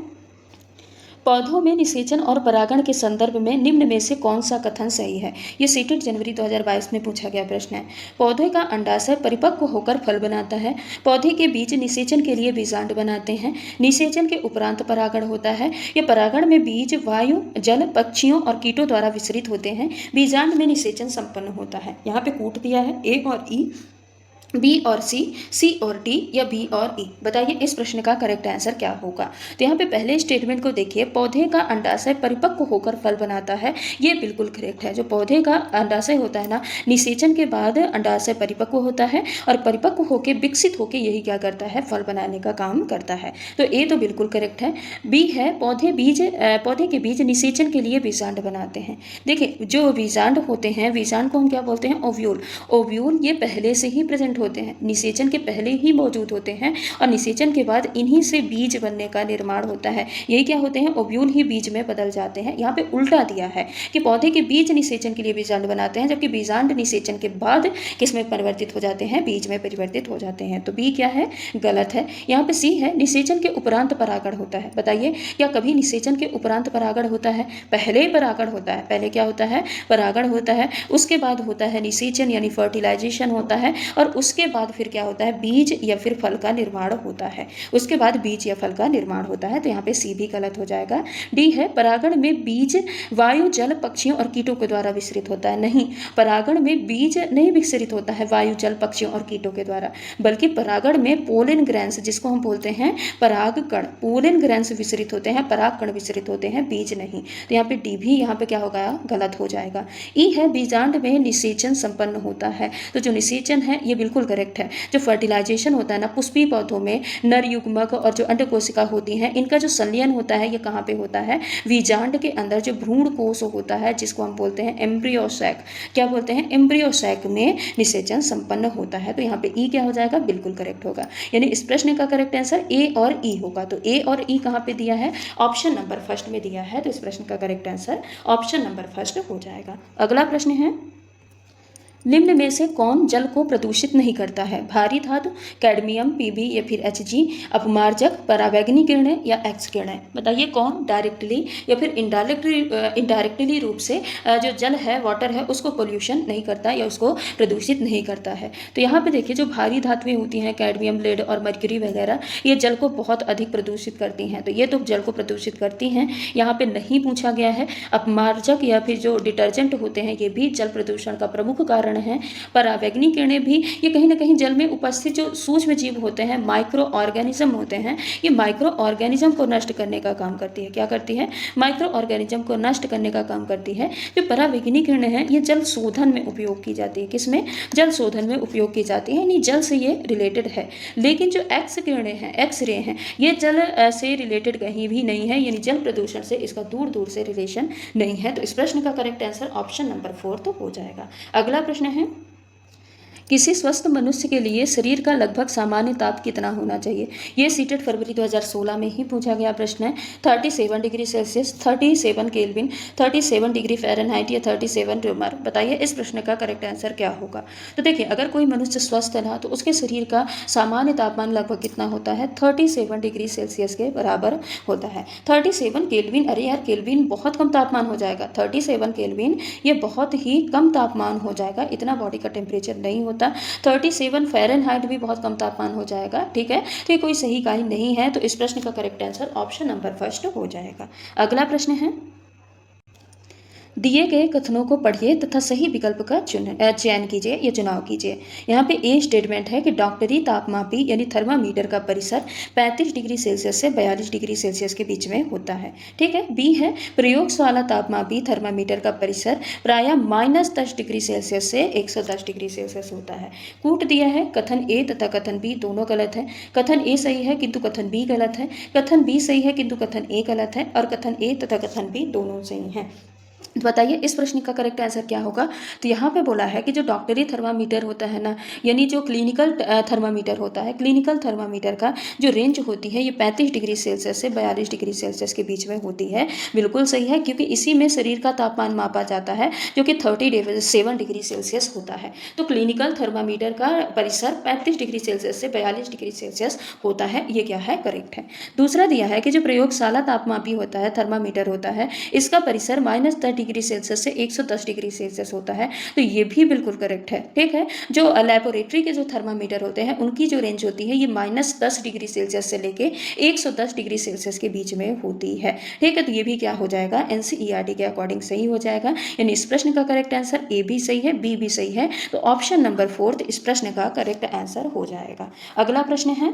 [SPEAKER 1] पौधों में निषेचन और परागण के संदर्भ में निम्न में से कौन सा कथन सही है। ये सीटेड जनवरी 2022 में पूछा गया प्रश्न है। पौधे का अंडाशय परिपक्व होकर फल बनाता है, पौधे के बीज निषेचन के लिए बीजांड बनाते हैं, निषेचन के उपरांत परागण होता है, ये परागण में बीज वायु, जल, पक्षियों और कीटों द्वारा विसरित होते हैं, बीजांड में निषेचन संपन्न होता है। यहाँ पे कूट दिया है ए और ई, बी और सी और डी, या बी और ई। बताइए इस प्रश्न का करेक्ट आंसर क्या होगा। तो यहाँ पे पहले स्टेटमेंट को देखिए, पौधे का अंडाशय परिपक्व होकर फल बनाता है, ये बिल्कुल करेक्ट है। जो पौधे का अंडाशय होता है ना, निषेचन के बाद अंडाशय परिपक्व होता है और परिपक्व होकर विकसित होकर यही क्या करता है, फल बनाने का काम करता है। तो ए तो बिल्कुल करेक्ट है। बी है, पौधे के बीज निषेचन के लिए बीजांड बनाते हैं। देखिए जो बीजांड होते हैं, बीजांड को हम क्या बोलते हैं, ओव्यूल। ओव्यूल ये पहले से ही प्रेजेंट होते हैं, निषेचन के पहले ही मौजूद होते हैं और निषेचन के बाद इन्हीं से बीज बनने का निर्माण होता है। यही क्या होते हैं, ओव्यूल ही बीज में बदल जाते हैं। यहाँ पे उल्टा दिया है कि पौधे के बीज निषेचन के लिए बीजांड बनाते हैं, जबकि बीजांड निषेचन के बाद किसमें परिवर्तित हो जाते हैं, बीज में परिवर्तित हो जाते हैं। तो बी क्या है, गलत है। यहाँ पे सी है, निषेचन के उपरांत परागण होता है। बताइए क्या कभी निषेचन के उपरांत परागण होता है, पहले परागण होता है। पहले क्या होता है, परागण होता है, उसके बाद होता है निषेचन यानी फर्टिलाइजेशन होता है, और उसके बाद फिर क्या होता है, बीज या फिर फल का निर्माण होता है। उसके बाद बीज या फल का निर्माण होता है। तो यहाँ पे सी भी गलत हो जाएगा। डी है, परागण में बीज वायु, जल, पक्षियों और कीटों के द्वारा विसरित होता है। नहीं, परागण में बीज नहीं विसरित होता है वायु, जल, पक्षियों और कीटों के द्वारा, बल्कि परागण में पोलन ग्रैंस, जिसको हम बोलते हैं परागकण, पोलन ग्रैंस विसरित होते हैं, परागकण विसरित होते हैं, बीज नहीं। तो यहाँ पे डी भी यहाँ पे क्या होगा, गलत हो जाएगा। ई है, बीजांड में निषेचन संपन्न होता है। तो जो निषेचन है ये बिल्कुल करेक्ट है। जो फर्टिलाइजेशन होता है ना पुष्पीय पौधों में, नर युग्मक और जो अंड कोशिका होती हैं, इनका जो संलयन होता है ये कहाँ पे होता है, बीजांड के अंदर जो भ्रूण कोश होता है, जिसको हम बोलते हैं एम्ब्रियो सैक। क्या बोलते हैं, एम्ब्रियो सैक में निषेचन संपन्न होता है। तो यहाँ पे ई क्या हो जाएगा, बिल्कुल करेक्ट होगा। यानी इस प्रश्न का करेक्ट आंसर ए और ई होगा। तो ए और ई कहाँ पे दिया है, ऑप्शन नंबर फर्स्ट में दिया है। तो इस प्रश्न का correct answer option number first हो जाएगा। अगला प्रश्न है, निम्न में से कौन जल को प्रदूषित नहीं करता है। भारी धातु, कैडमियम, पीबी या फिर एचजी, अपमार्जक, परावैंगनी किरणें या एक्स किरणें। बताइए कौन डायरेक्टली या फिर इनडायरेक्टली रूप से जो जल है, वाटर है, उसको पोल्यूशन नहीं करता या उसको प्रदूषित नहीं करता है। तो यहाँ पे देखिए जो भारी धातुएं होती हैं, कैडमियम, लेड और मर्क्यूरी वगैरह, ये जल को बहुत अधिक प्रदूषित करती हैं। तो ये तो जल को प्रदूषित करती हैं, यहाँ पे नहीं पूछा गया है। अपमार्जक या फिर जो डिटर्जेंट होते हैं, ये भी जल प्रदूषण का प्रमुख कारण किरण हैं, परावैंगनी किरणें भी ये कहीं ना कहीं जल में उपस्थित जो सूक्ष्म जीव होते हैं, माइक्रो ऑर्गेनिज्म होते हैं, ये माइक्रो ऑर्गेनिज्म को नष्ट करने का काम करती है। क्या करती है? माइक्रो ऑर्गेनिज्म को नष्ट करने का काम करती है। जो परावैंगनी किरणें हैं ये जल शोधन में उपयोग की जाती है। किसमें? जल शोधन में उपयोग की जाती है, यानी जल से ये रिलेटेड है। लेकिन जो एक्स किरणें हैं, एक्स रे हैं, ये जल से रिलेटेड कहीं भी नहीं है, यानी जल प्रदूषण से इसका दूर दूर से रिलेशन नहीं है। तो इस प्रश्न का करेक्ट आंसर ऑप्शन नंबर 4 तो हो जाएगा। अगला प्रश्न है, किसी स्वस्थ मनुष्य के लिए शरीर का लगभग सामान्य ताप कितना होना चाहिए? ये सीटेड फरवरी 2016 में ही पूछा गया प्रश्न है। 37 degree Celsius, 37 kelvin, 37 degree Fahrenheit या 37 ड्यूमर। बताइए इस प्रश्न का करेक्ट आंसर क्या होगा? तो देखिए, अगर कोई मनुष्य स्वस्थ है ना, तो उसके शरीर का सामान्य तापमान लगभग कितना होता है? 37 डिग्री सेल्सियस के बराबर होता है। 37 केल्विन, अरे यार केल्विन बहुत कम तापमान हो जाएगा। 37 केल्विन ये बहुत ही कम तापमान हो जाएगा, इतना बॉडी का टेम्परेचर नहीं होता। 37 फ़ारेनहाइट भी बहुत कम तापमान हो जाएगा। ठीक है, तो ये कोई सही इकाई नहीं है। तो इस प्रश्न का correct answer option number first हो जाएगा। अगला प्रश्न है, दिए गए कथनों को पढ़िए तथा सही विकल्प का चयन कीजिए या चुनाव कीजिए। यहाँ पे ए स्टेटमेंट है कि डॉक्टरी तापमापी यानी थर्मामीटर का परिसर 35 डिग्री सेल्सियस से 42 डिग्री सेल्सियस के बीच में होता है। ठीक है। बी है, प्रयोगशाला तापमापी थर्मामीटर का परिसर प्रायः -10 डिग्री सेल्सियस से 110 डिग्री सेल्सियस होता है। कूट दिया है, कथन ए तथा कथन बी दोनों गलत है। कथन ए सही है किंतु कथन बी गलत है। कथन बी सही है किंतु कथन ए गलत है। और कथन ए तथा कथन बी दोनों सही हैं। तो बताइए इस प्रश्न का करेक्ट आंसर क्या होगा? तो यहाँ पे बोला है कि जो डॉक्टरी थर्मामीटर होता है ना, यानी जो क्लिनिकल थर्मामीटर होता है, क्लिनिकल थर्मामीटर का जो रेंज होती है ये 35 डिग्री सेल्सियस से 42 डिग्री सेल्सियस के बीच में होती है। बिल्कुल सही है, क्योंकि इसी में शरीर का तापमान मापा जाता है जो कि 37 डिग्री सेल्सियस होता है। तो क्लिनिकल थर्मामीटर का परिसर 35 डिग्री सेल्सियस से 42 डिग्री सेल्सियस होता है। ये क्या है? करेक्ट है। दूसरा दिया है कि जो प्रयोगशाला तापमापी होता है, थर्मामीटर होता है, इसका परिसर -10 डिग्री सेल्सियस से 110 डिग्री सेल्सियस होता है। तो ये भी बिल्कुल करेक्ट है। ठीक है। जो लैबोरेटरी के जो थर्मामीटर होते हैं उनकी जो रेंज होती है ये -10 डिग्री सेल्सियस से लेके 110 डिग्री सेल्सियस के बीच में होती है। ठीक है। तो ये भी क्या हो जाएगा? एनसीईआरटी के अकॉर्डिंग सही हो जाएगा। यानी इस प्रश्न का करेक्ट आंसर ए भी सही है, बी भी सही है। तो ऑप्शन नंबर 4 इस प्रश्न का करेक्ट आंसर हो जाएगा। अगला प्रश्न है,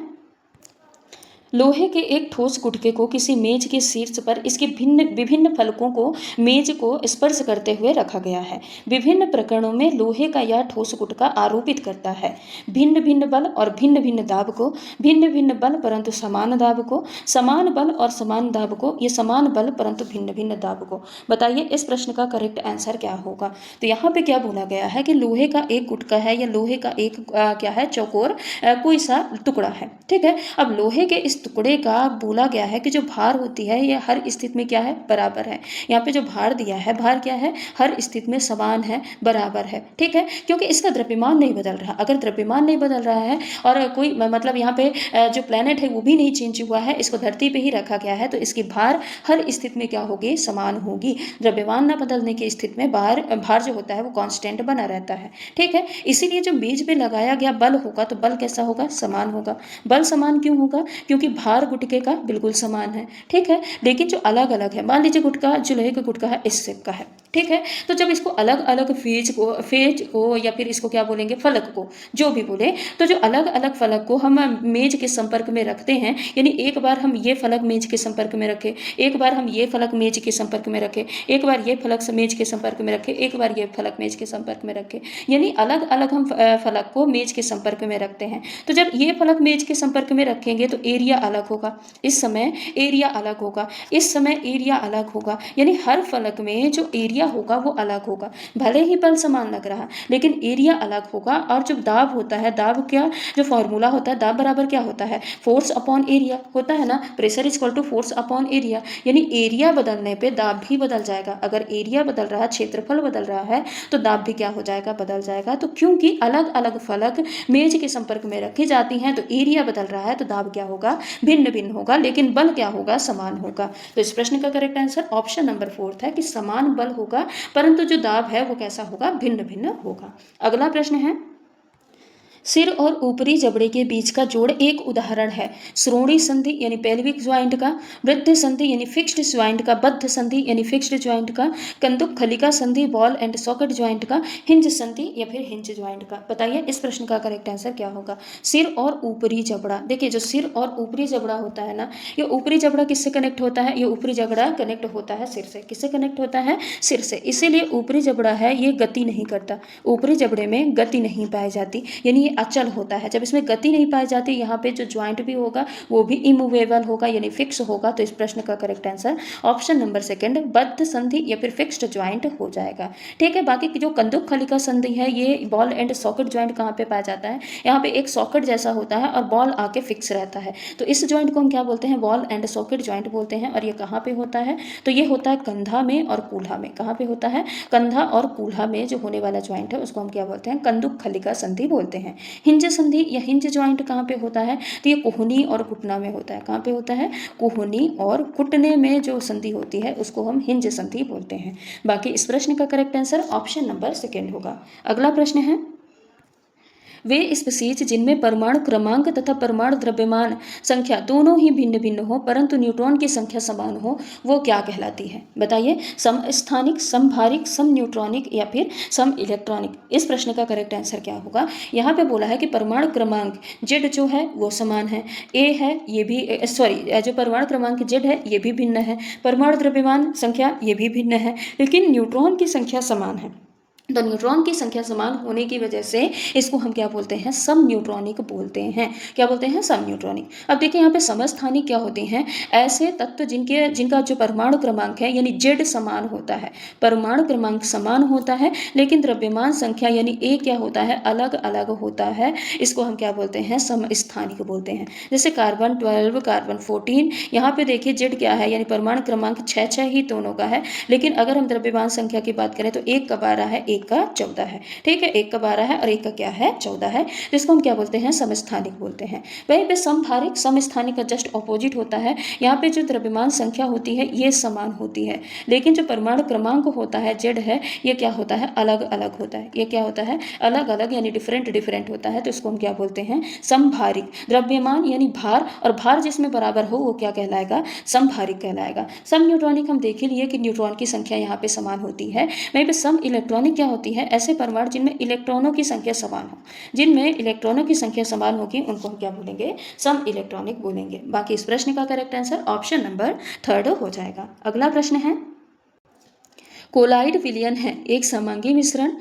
[SPEAKER 1] लोहे के एक ठोस गुटके को किसी मेज के शीर्ष पर इसके विभिन्न फलकों को मेज को स्पर्श करते हुए रखा गया है। विभिन्न प्रकरणों में लोहे का यह ठोस गुटका आरोपित करता है भिन्न भिन्न बल और भिन्न भिन्न दाब को, भिन्न भिन्न बल परंतु समान दाब को, समान बल और समान दाब को, ये समान बल परंतु भिन्न भिन्न दाब को। बताइए इस प्रश्न का करेक्ट आंसर क्या होगा? तो यहाँ पे क्या बोला गया है कि लोहे का एक गुटका है या लोहे का एक क्या है, चौकोर कोई सा टुकड़ा है। ठीक है। अब लोहे के इस टुकड़े का बोला गया है कि जो भार होती है यह हर स्थिति में क्या है? बराबर है। यहाँ पे जो भार दिया है, भार क्या है? हर स्थिति में समान है, बराबर है। ठीक है। क्योंकि इसका द्रव्यमान नहीं बदल रहा। अगर द्रव्यमान नहीं बदल रहा है और कोई मतलब यहाँ पे जो प्लेनेट है वो भी नहीं चेंज हुआ है, इसको धरती पे ही रखा गया है, तो इसकी भार हर स्थिति में क्या होगी? समान होगी। द्रव्यमान न बदलने की स्थिति में भार जो होता है वो कांस्टेंट बना रहता है। ठीक है। इसीलिए जो मेज पे लगाया गया बल होगा तो बल कैसा होगा? समान होगा। बल समान क्यों होगा? क्योंकि भार गुटके का बिल्कुल समान है। ठीक है। लेकिन जो अलग अलग है, मान लीजिए गुटका जो लोहे का गुटका है इस शेप का है। ठीक है। तो जब इसको अलग अलग फेज को या फिर इसको क्या बोलेंगे, फलक को, जो भी बोले, तो जो अलग अलग फलक को हम मेज के संपर्क में रखते हैं, यानी एक बार हम ये फलक मेज के संपर्क में रखें, एक बार हम ये फलक मेज के संपर्क में रखें, एक बार ये फलक मेज के संपर्क में रखें, एक बार ये फलक मेज के संपर्क में रखें, यानी अलग अलग हम फलक को मेज के संपर्क में रखते हैं। तो जब ये फलक मेज के संपर्क में रखेंगे तो एरिया अलग होगा, इस समय एरिया अलग होगा, इस समय एरिया अलग होगा, यानी हर फलक में जो एरिया होगा वो अलग होगा। भले ही बल समान लग रहा लेकिन एरिया अलग होगा। और जो दाब होता है, दाब क्या, जो फॉर्मूला होता है, दाब बराबर क्या होता है? फोर्स अपॉन एरिया होता है ना। Pressure is equal to force upon area, यानी एरिया बदलने पे दाब भी बदल जाएगा। अगर एरिया बदल रहा है, क्षेत्रफल बदल रहा है, तो दाब भी क्या हो जाएगा? बदल जाएगा। तो क्योंकि अलग अलग फलक मेज के संपर्क में रखी जाती हैं तो एरिया बदल रहा है, तो दाब क्या होगा? भिन्न भिन्न होगा, लेकिन बल क्या होगा? समान होगा। तो इस प्रश्न का करेक्ट आंसर ऑप्शन नंबर 4 है कि समान बल होगा, परंतु जो दाब है वो कैसा होगा? भिन्न भिन्न होगा। अगला प्रश्न है, सिर और ऊपरी जबड़े के बीच का जोड़ एक उदाहरण है श्रोणि संधि यानी पेल्विक ज्वाइंट का, वृत्त संधि यानी फिक्स्ड ज्वाइंट का, बद्ध संधि यानी फिक्स्ड ज्वाइंट का, कंदुक खलिका संधि बॉल एंड सॉकेट ज्वाइंट का, हिंज संधि या फिर हिंज ज्वाइंट का। बताइए इस प्रश्न का करेक्ट आंसर क्या होगा। सिर और ऊपरी जबड़ा, देखिए जो सिर और ऊपरी जबड़ा होता है ना, ये ऊपरी जबड़ा किससे कनेक्ट होता है, ये ऊपरी जबड़ा कनेक्ट होता है सिर से। किससे कनेक्ट होता है, सिर से। इसीलिए ऊपरी जबड़ा है ये गति नहीं करता, ऊपरी जबड़े में गति नहीं पाई जाती, यानी ये अचल होता है। जब इसमें गति नहीं पाई जाती, यहाँ पे जो ज्वाइंट भी होगा वो भी इमूवेबल होगा यानी फिक्स होगा। तो इस प्रश्न का correct answer option number second बद्ध संधि या फिर फिक्स्ड ज्वाइंट हो जाएगा। ठीक है, बाकी जो कंदुक खलिका संधि है ये बॉल एंड सॉकेट ज्वाइंट कहाँ पे पाया जाता है, यहाँ पे एक सॉकेट जैसा होता है और बॉल आके फिक्स रहता है, तो इस ज्वाइंट को हम क्या बोलते हैं, बॉल एंड सॉकेट ज्वाइंट बोलते हैं। और ये कहाँ पे होता है, तो ये होता है कंधा में और कूल्हा में। कहाँ पे होता है, कंधा और कूल्हा में जो होने वाला ज्वाइंट है उसको हम क्या बोलते हैं, कंदुक खलिका संधि बोलते हैं। हिंज संधि या हिंज ज्वाइंट कहाँ पे होता है, तो ये कोहनी और घुटना में होता है। कहाँ पे होता है, कोहनी और घुटने में जो संधि होती है उसको हम हिंज संधि बोलते हैं। बाकी इस प्रश्न का correct answer option number second होगा। अगला प्रश्न है, वे स्पीशीज जिनमें परमाणु क्रमांक तथा परमाणु द्रव्यमान संख्या दोनों ही भिन्न भिन्न हो परंतु न्यूट्रॉन की संख्या समान हो, वो क्या कहलाती है। बताइए, समस्थानिक, समभारिक, सम न्यूट्रॉनिक या फिर सम इलेक्ट्रॉनिक। इस प्रश्न का करेक्ट आंसर क्या होगा। यहाँ पे बोला है कि परमाणु क्रमांक जेड जो है वो समान है, ए है ये भी जो परमाणु क्रमांक जेड है ये भी भिन्न है, परमाणु द्रव्यमान संख्या ये भी भिन्न है, लेकिन न्यूट्रॉन की संख्या समान है। तो न्यूट्रॉन की संख्या समान होने की वजह से इसको हम क्या बोलते हैं, सम न्यूट्रॉनिक बोलते हैं। क्या बोलते हैं, सम न्यूट्रॉनिक। अब देखिए यहाँ पे समस्थानिक क्या होते हैं, ऐसे तत्व जिनका जो परमाणु क्रमांक है यानी जेड समान होता है, परमाणु क्रमांक समान होता है लेकिन द्रव्यमान संख्या यानी ए क्या होता है, अलग अलग होता है, इसको हम क्या बोलते हैं, समस्थानिक बोलते हैं। जैसे कार्बन 12, कार्बन 14, यहाँ पे देखिए जेड क्या है यानी परमाणु क्रमांक 6 ही दोनों का है, लेकिन अगर हम द्रव्यमान संख्या की बात करें तो एक का 12 है, एक का 14 है। ठीक है, एक का 12 है और एक का क्या है, 14 है, जिसको हम क्या बोलते हैं, समस्थानिक बोलते हैं। वहीं पे समभारिक समस्थानिक का जस्ट ऑपोजिट होता है। यहाँ पे जो द्रव्यमान संख्या होती है ये समान होती है, लेकिन जो परमाणु क्रमांक होता है जेड है ये क्या होता है, अलग अलग होता है। ये क्या होता है, अलग अलग यानी डिफरेंट डिफरेंट होता है, तो इसको हम क्या बोलते हैं, समभारिक। द्रव्यमान यानी भार, और भार जिसमें बराबर हो वो क्या कहलाएगा, समभारिक कहलाएगा। सम न्यूट्रॉनिक हम देख ही लिए कि न्यूट्रॉन की संख्या यहाँ पे समान होती है। वहीं पे सम इलेक्ट्रॉनिक क्या होती है, ऐसे परमाणु जिनमें इलेक्ट्रॉनों की संख्या समान हो, जिनमें इलेक्ट्रॉनों की संख्या समान होगी उनको हम क्या बोलेंगे, सम इलेक्ट्रॉनिक बोलेंगे। बाकी इस प्रश्न का correct answer option number third हो जाएगा। अगला प्रश्न है, कोलाइड विलयन है एक समांगी मिश्रण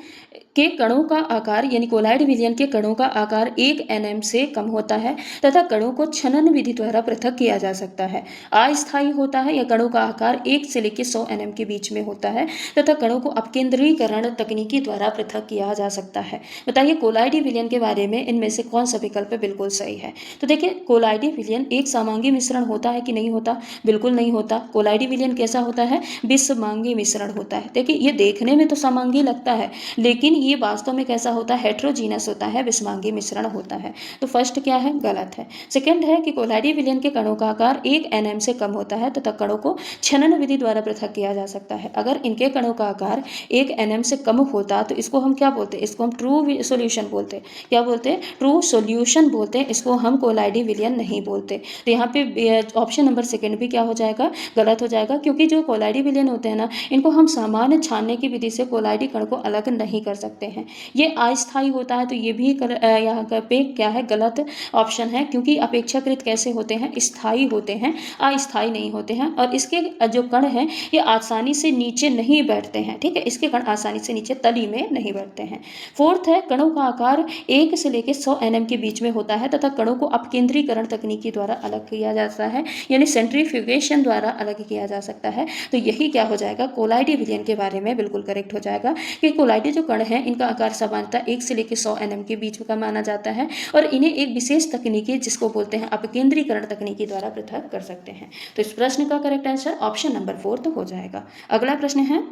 [SPEAKER 1] के कणों का आकार यानी कोलाइड विलयन के कणों का आकार 1 nm से कम होता है तथा कणों को छनन विधि द्वारा पृथक किया जा सकता है। अस्थायी होता है या कणों का आकार 1 से लेकर 100 nm के बीच में होता है तथा कणों को अपकेंद्रीकरण तकनीकी द्वारा पृथक किया जा सकता है। बताइए कोलाइडी विलयन के बारे में इनमें से कौन सा विकल्प बिल्कुल सही है। तो देखिए कोलाइडी विलयन एक समांगी मिश्रण होता है कि नहीं होता, बिल्कुल नहीं होता। कोलाइडी विलयन कैसा होता है, विषमांगी मिश्रण होता है। देखिए ये देखने में तो समांगी लगता है लेकिन ये वास्तव में कैसा होता है, हेट्रोजीनस होता है, विषमांगी मिश्रण होता है। तो फर्स्ट क्या है, गलत है। सेकंड है कि कोलाइडी विलयन के कणों का आकार 1 nm से कम होता है तथा कणों को छनन विधि द्वारा पृथक किया जा सकता है। अगर इनके कणों का आकार 1 nm से कम होता तो इसको हम क्या बोलते हैं, इसको हम ट्रू सोल्यूशन बोलते हैं। क्या बोलते हैं, ट्रू सोल्यूशन बोलते हैं, इसको हम कोलाइडी विलयन नहीं बोलते। तो यहाँ पे ऑप्शन नंबर सेकंड भी क्या हो जाएगा, गलत हो जाएगा, क्योंकि जो कोलाइडी विलयन होते हैं ना इनको हम सामान्य छानने की विधि से कोलाइडी कण को अलग नहीं कर सकते हैं। ये अस्थायी होता है तो ये भी यहाँ पे क्या है, गलत ऑप्शन है, क्योंकि अपेक्षाकृत कैसे होते हैं, स्थायी होते हैं, अस्थायी नहीं होते हैं। और इसके जो कण हैं ये आसानी से नीचे नहीं बैठते हैं। ठीक है, इसके कण आसानी से नीचे तली में नहीं बैठते हैं। फोर्थ है कणों का आकार 1 से लेकर 100 nm के बीच में होता है तथा कणों को अपकेंद्रीकरण तकनीकी द्वारा अलग किया जाता है, यानी सेंट्रीफ्यूगेशन द्वारा अलग किया जा सकता है। तो यही क्या हो जाएगा, कोलाइडी विलयन के बारे में बिल्कुल करेक्ट हो जाएगा कि कोलाइडी जो कण है इनका आकार सामान्यतः 1 से लेकर 100 nm के बीच का माना जाता है और इन्हें एक विशेष तकनीकी जिसको बोलते हैं अपकेंद्रीकरण तकनीकी द्वारा पृथक कर सकते हैं। तो इस प्रश्न का करेक्ट आंसर ऑप्शन नंबर 4 हो जाएगा। अगला प्रश्न है,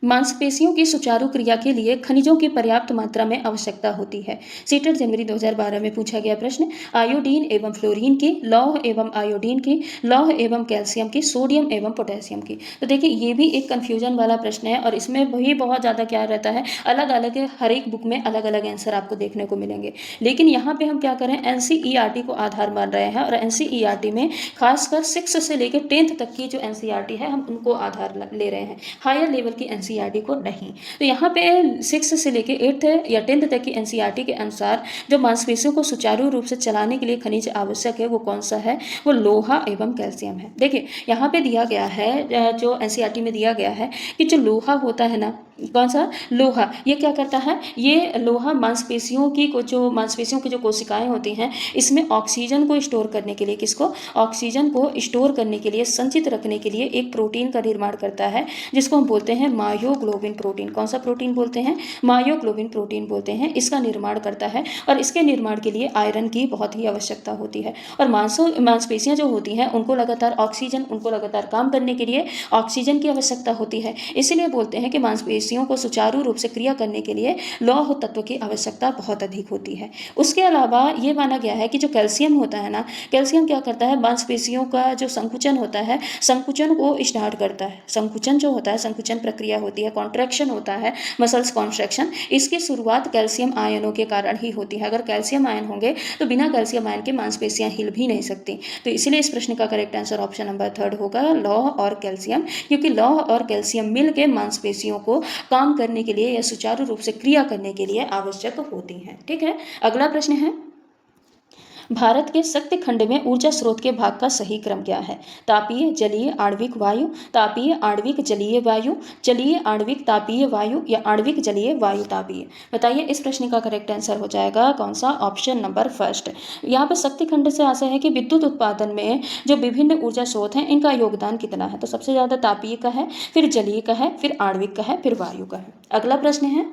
[SPEAKER 1] मांसपेशियों की सुचारू क्रिया के लिए खनिजों की पर्याप्त मात्रा में आवश्यकता होती है। सीटेट जनवरी 2012 में पूछा गया प्रश्न, आयोडीन एवं फ्लोरीन की, लौह एवं आयोडीन की, लौह एवं कैल्शियम की, सोडियम एवं पोटेशियम की। तो देखिए ये भी एक कन्फ्यूजन वाला प्रश्न है और इसमें भी बहुत ज़्यादा क्या रहता है, अलग अलग हर एक बुक में अलग अलग आंसर आपको देखने को मिलेंगे। लेकिन यहाँ पे हम क्या करें, एनसीईआरटी को आधार मान रहे हैं और एनसीईआरटी में खासकर 6 से लेकर 10th तक की जो एनसीईआरटी है हम उनको आधार ले रहे हैं, हायर लेवल की एनसीईआरटी को नहीं। तो यहाँ पे 6 से लेकर 8th या 10th तक की एनसीईआरटी के अनुसार जो मांसपेशियों को सुचारू रूप से चलाने के लिए खनिज आवश्यक है वो कौन सा है, वो लोहा एवं कैल्शियम है। देखिए यहाँ पे दिया गया है, जो एनसीईआरटी में दिया गया है कि जो लोहा होता है ना, कौन सा लोहा, ये क्या करता है, ये लोहा मांसपेशियों की जो कोशिकाएं होती हैं इसमें ऑक्सीजन को स्टोर करने के लिए, किसको, ऑक्सीजन को स्टोर करने के लिए, संचित रखने के लिए एक प्रोटीन का निर्माण करता है जिसको हम बोलते हैं मायोग्लोबिन प्रोटीन। कौन सा प्रोटीन बोलते हैं, मायोग्लोबिन प्रोटीन बोलते हैं। इसका निर्माण करता है और इसके निर्माण के लिए आयरन की बहुत ही आवश्यकता होती है। और मांसपेशियां जो होती हैं उनको लगातार काम करने के लिए ऑक्सीजन की आवश्यकता होती है। इसीलिए बोलते हैं कि मांसपेशियों को सुचारू रूप से क्रिया करने के लिए लौह तत्व की आवश्यकता बहुत अधिक होती है। उसके अलावा ये माना गया है कि जो कैल्शियम होता है ना, कैल्शियम क्या करता है, मांसपेशियों का जो संकुचन होता है, संकुचन को स्टार्ट करता है। संकुचन जो होता है, संकुचन प्रक्रिया होती है, कॉन्ट्रैक्शन होता है, मसल्स कॉन्ट्रैक्शन, इसकी शुरुआत कैल्शियम आयनों के कारण ही होती है। अगर कैल्शियम आयन होंगे तो बिना कैल्शियम आयन के मांसपेशियां हिल भी नहीं सकती। तो इसीलिए इस प्रश्न का करेक्ट आंसर ऑप्शन नंबर 3 होगा, लौह और कैल्शियम, क्योंकि लौह और कैल्शियम मिलकर मांसपेशियों को काम करने के लिए या सुचारू रूप से क्रिया करने के लिए आवश्यक होती हैं। ठीक है, अगला प्रश्न है, भारत के शक्ति खंड में ऊर्जा स्रोत के भाग का सही क्रम क्या है, तापीय, जलीय, आणविक, वायु, तापीय, आणविक, जलीय, वायु, जलीय, आणविक, तापीय, वायु या आणविक, जलीय, वायु, तापीय। बताइए इस प्रश्न का करेक्ट आंसर हो जाएगा कौन सा, ऑप्शन नंबर 1। यहाँ पर शक्ति खंड से आशा है कि विद्युत उत्पादन में जो विभिन्न ऊर्जा स्रोत हैं इनका योगदान कितना है, तो सबसे ज़्यादा तापीय का है, फिर जलीय का है, फिर आणविक का है, फिर वायु का है। अगला प्रश्न है,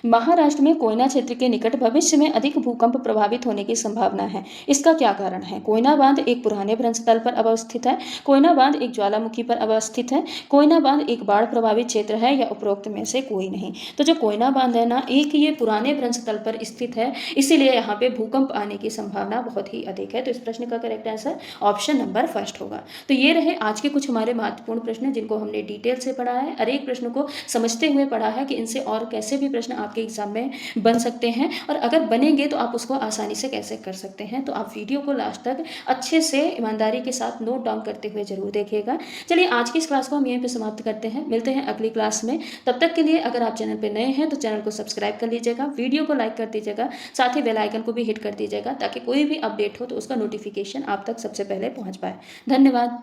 [SPEAKER 1] महाराष्ट्र में कोयना क्षेत्र के निकट भविष्य में अधिक भूकंप प्रभावित होने की संभावना है, इसका क्या कारण है। कोयना बांध एक पुराने भ्रंशस्थल पर अवस्थित है, कोयना बांध एक ज्वालामुखी पर अवस्थित है, कोयना बांध एक बाढ़ प्रभावित क्षेत्र है या उपरोक्त में से कोई नहीं। तो जो कोयना बांध है ना, एक ये पुराने भ्रंशस्थल पर स्थित है, इसीलिए यहाँ पे भूकंप आने की संभावना बहुत ही अधिक है। तो इस प्रश्न का करेक्ट आंसर ऑप्शन नंबर 1 होगा। तो ये रहे आज के कुछ हमारे महत्वपूर्ण प्रश्न जिनको हमने डिटेल से पढ़ा है, हर एक प्रश्न को समझते हुए पढ़ा है कि इनसे और कैसे भी प्रश्न आपके एग्जाम में बन सकते हैं और अगर बनेंगे तो आप उसको आसानी से कैसे कर सकते हैं। तो आप वीडियो को लास्ट तक अच्छे से ईमानदारी के साथ नोट डाउन करते हुए जरूर देखिएगा। चलिए आज की इस क्लास को हम यहीं पे समाप्त करते हैं, मिलते हैं अगली क्लास में। तब तक के लिए अगर आप चैनल पर नए हैं तो चैनल को सब्सक्राइब कर लीजिएगा, वीडियो को लाइक कर दीजिएगा, साथ ही बेल आइकन को भी हिट कर दीजिएगा ताकि कोई भी अपडेट हो तो उसका नोटिफिकेशन आप तक सबसे पहले पहुंच पाए। धन्यवाद।